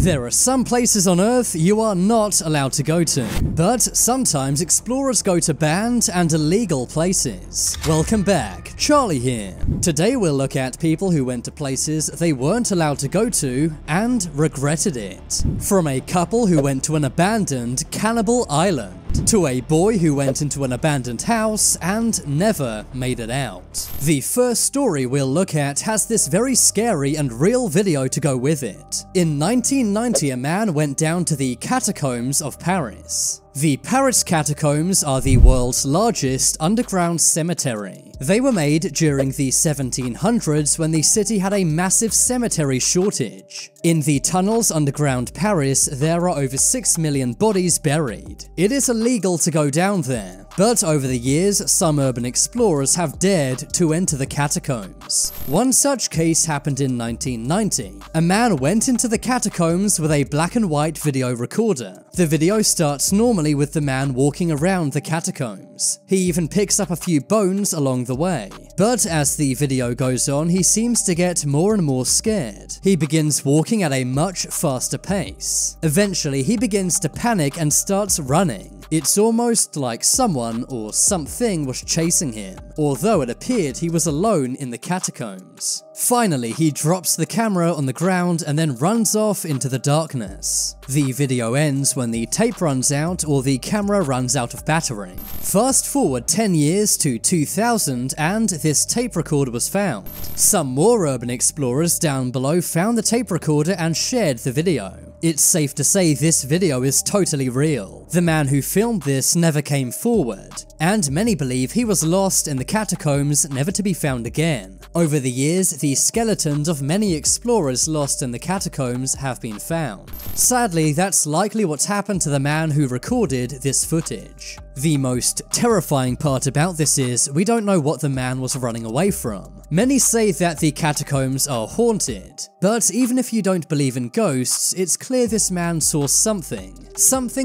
There are some places on Earth you are not allowed to go to, but sometimes explorers go to banned and illegal places. Welcome back, Charlie here. Today we'll look at people who went to places they weren't allowed to go to and regretted it. From a couple who went to an abandoned cannibal island, to a boy who went into an abandoned house and never made it out. The first story we'll look at has this very scary and real video to go with it. In 1990, a man went down to the catacombs of Paris. The Paris catacombs are the world's largest underground cemetery. They were made during the 1700s when the city had a massive cemetery shortage. In the tunnels underground Paris, there are over 6 million bodies buried. It is illegal to go down there, but over the years, some urban explorers have dared to enter the catacombs. One such case happened in 1990. A man went into the catacombs with a black and white video recorder. The video starts normally with the man walking around the catacombs. He even picks up a few bones along the way. But as the video goes on, he seems to get more and more scared. He begins walking at a much faster pace. Eventually, he begins to panic and starts running. It's almost like someone or something was chasing him, although it appeared he was alone in the catacombs. Finally, he drops the camera on the ground and then runs off into the darkness. The video ends when the tape runs out or the camera runs out of battery. Fast forward 10 years to 2000 and this tape recorder was found. Some more urban explorers down below found the tape recorder and shared the video. It's safe to say this video is totally real. The man who filmed this never came forward, and many believe he was lost in the catacombs, never to be found again. Over the years, the skeletons of many explorers lost in the catacombs have been found. Sadly, that's likely what's happened to the man who recorded this footage. The most terrifying part about this is we don't know what the man was running away from. Many say that the catacombs are haunted, but even if you don't believe in ghosts, it's clear this man saw something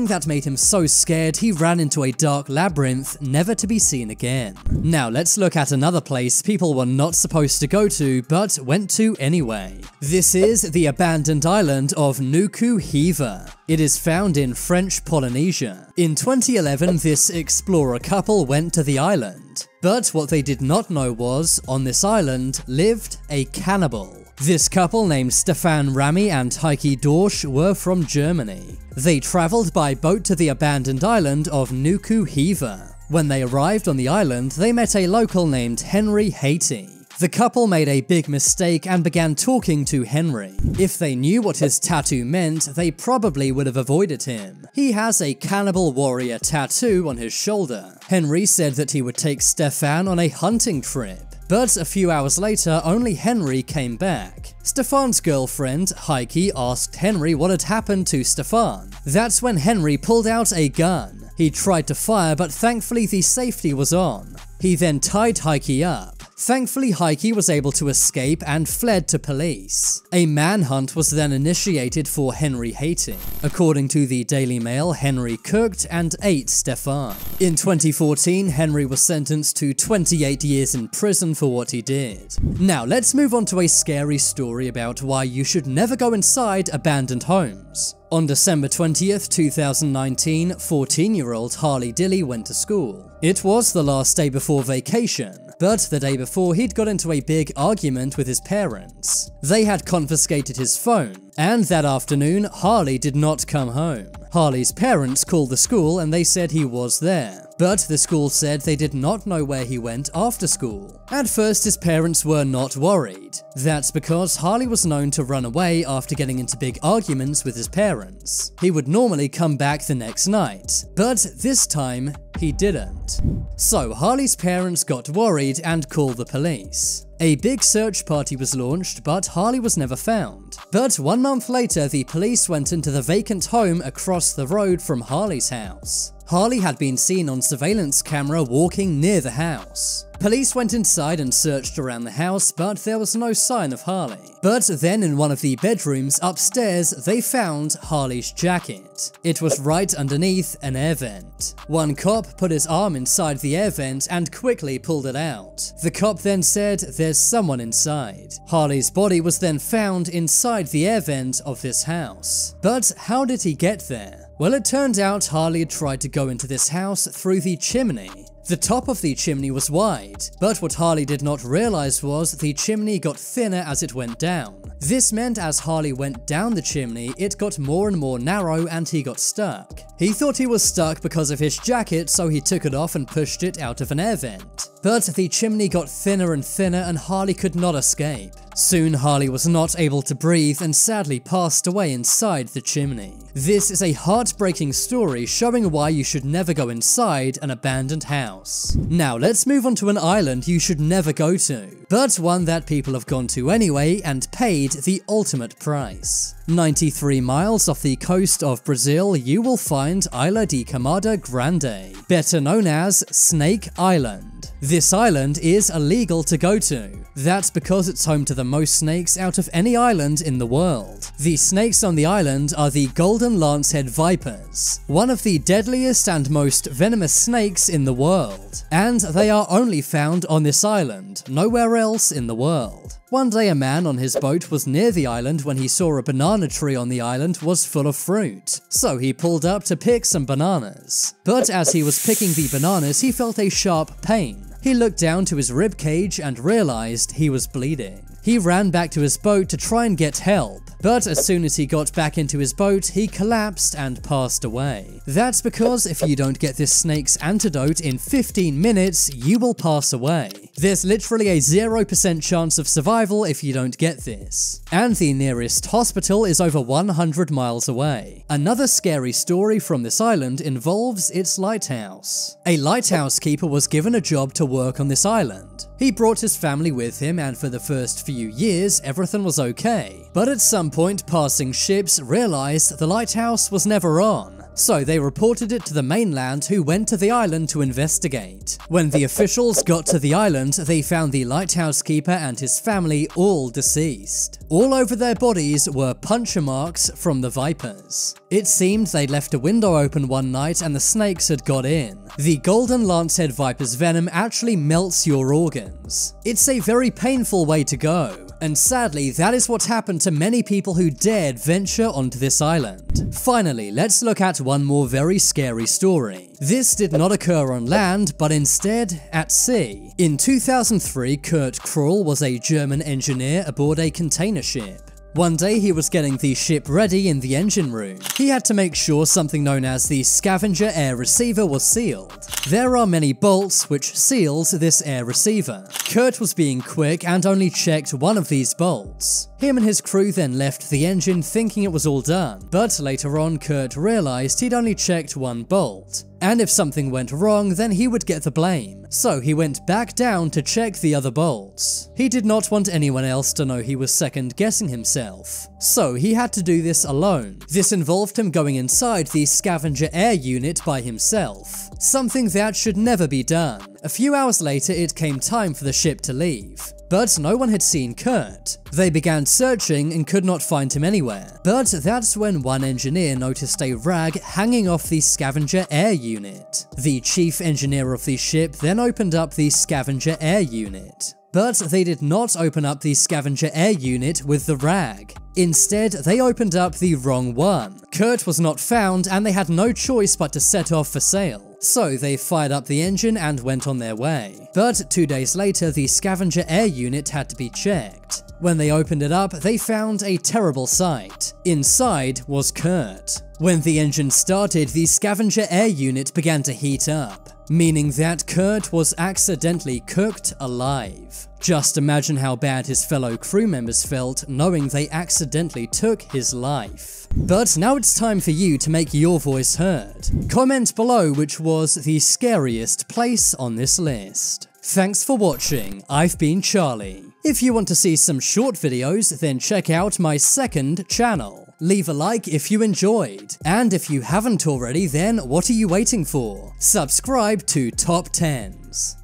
that made him so scared he ran into a dark labyrinth never to be seen again. Now let's look at another place people were not supposed to go to but went to anyway. This is the abandoned island of Nukuhiva. It is found in French Polynesia. In 2011, this explorer couple went to the island, but what they did not know was, on this island lived a cannibal. This couple named Stefan Rami and Heike Dorsch were from Germany. They traveled by boat to the abandoned island of Nukuhiva. When they arrived on the island, they met a local named Henry Haiti. The couple made a big mistake and began talking to Henry. If they knew what his tattoo meant, they probably would have avoided him. He has a cannibal warrior tattoo on his shoulder. Henry said that he would take Stefan on a hunting trip. But a few hours later, only Henry came back. Stefan's girlfriend, Heike, asked Henry what had happened to Stefan. That's when Henry pulled out a gun. He tried to fire, but thankfully the safety was on. He then tied Heike up. Thankfully, Heike was able to escape and fled to police. A manhunt was then initiated for Henry Haiti. According to the Daily Mail, Henry cooked and ate Stefan. In 2014, Henry was sentenced to 28 years in prison for what he did. Now let's move on to a scary story about why you should never go inside abandoned homes. On December 20th, 2019, 14-year-old Harley Dilly went to school. It was the last day before vacation, but the day before he'd got into a big argument with his parents. They had confiscated his phone, and that afternoon, Harley did not come home. Harley's parents called the school and they said he was there, but the school said they did not know where he went after school. At first, his parents were not worried. That's because Harley was known to run away after getting into big arguments with his parents. He would normally come back the next night, but this time, he didn't. So Harley's parents got worried and called the police. A big search party was launched, but Harley was never found. But 1 month later, the police went into the vacant home across the road from Harley's house. Harley had been seen on surveillance camera walking near the house. Police went inside and searched around the house, but there was no sign of Harley. But then in one of the bedrooms upstairs, they found Harley's jacket. It was right underneath an air vent. One cop put his arm inside the air vent and quickly pulled it out. The cop then said, "There's someone inside." Harley's body was then found inside the air vent of this house. But how did he get there? Well, it turned out Harley had tried to go into this house through the chimney. The top of the chimney was wide, but what Harley did not realize was the chimney got thinner as it went down. This meant as Harley went down the chimney, it got more and more narrow and he got stuck. He thought he was stuck because of his jacket, so he took it off and pushed it out of an air vent. But the chimney got thinner and thinner and Harley could not escape. Soon Harley was not able to breathe and sadly passed away inside the chimney. This is a heartbreaking story showing why you should never go inside an abandoned house. Now let's move on to an island you should never go to, but one that people have gone to anyway and paid the ultimate price. 93 miles off the coast of Brazil, you will find Ilha de Camada Grande, better known as Snake Island. This island is illegal to go to. That's because it's home to the most snakes out of any island in the world. The snakes on the island are the golden lancehead vipers, one of the deadliest and most venomous snakes in the world. And they are only found on this island, nowhere else in the world. One day a man on his boat was near the island when he saw a banana tree on the island was full of fruit. So he pulled up to pick some bananas. But as he was picking the bananas, he felt a sharp pain. He looked down to his rib cage and realized he was bleeding. He ran back to his boat to try and get help, but as soon as he got back into his boat, he collapsed and passed away. That's because if you don't get this snake's antidote in 15 minutes, you will pass away. There's literally a 0% chance of survival if you don't get this. And the nearest hospital is over 100 miles away. Another scary story from this island involves its lighthouse. A lighthouse keeper was given a job to work on this island. He brought his family with him, and for the first few years everything was okay. But at some point passing ships realized the lighthouse was never on. So they reported it to the mainland, who went to the island to investigate. When the officials got to the island, they found the lighthouse keeper and his family all deceased. All over their bodies were puncture marks from the vipers. It seemed they'd left a window open one night and the snakes had got in. The golden lancehead viper's venom actually melts your organs. It's a very painful way to go. And sadly, that is what happened to many people who dared venture onto this island. Finally, let's look at one more very scary story. This did not occur on land, but instead at sea. In 2003, Kurt Krull was a German engineer aboard a container ship. One day he was getting the ship ready in the engine room. He had to make sure something known as the scavenger air receiver was sealed. There are many bolts which seals this air receiver. Kurt was being quick and only checked one of these bolts. Him and his crew then left the engine thinking it was all done, but later on Kurt realized he'd only checked one bolt. And if something went wrong, then he would get the blame. So he went back down to check the other bolts. He did not want anyone else to know he was second guessing himself. So he had to do this alone. This involved him going inside the scavenger air unit by himself. Something that should never be done. A few hours later, it came time for the ship to leave. But no one had seen Kurt. They began searching and could not find him anywhere. But that's when one engineer noticed a rag hanging off the scavenger air unit. The chief engineer of the ship then opened up the scavenger air unit. But they did not open up the scavenger air unit with the rag. Instead, they opened up the wrong one. Kurt was not found and they had no choice but to set off for sail. So they fired up the engine and went on their way. But 2 days later, the scavenger air unit had to be checked. When they opened it up, they found a terrible sight. Inside was Kurt. When the engine started, the scavenger air unit began to heat up, meaning that Kurt was accidentally cooked alive. Just imagine how bad his fellow crew members felt knowing they accidentally took his life. But now it's time for you to make your voice heard. Comment below which was the scariest place on this list. Thanks for watching, I've been Charlie. If you want to see some short videos, then check out my second channel. Leave a like if you enjoyed, and if you haven't already, then what are you waiting for? Subscribe to Top 10s.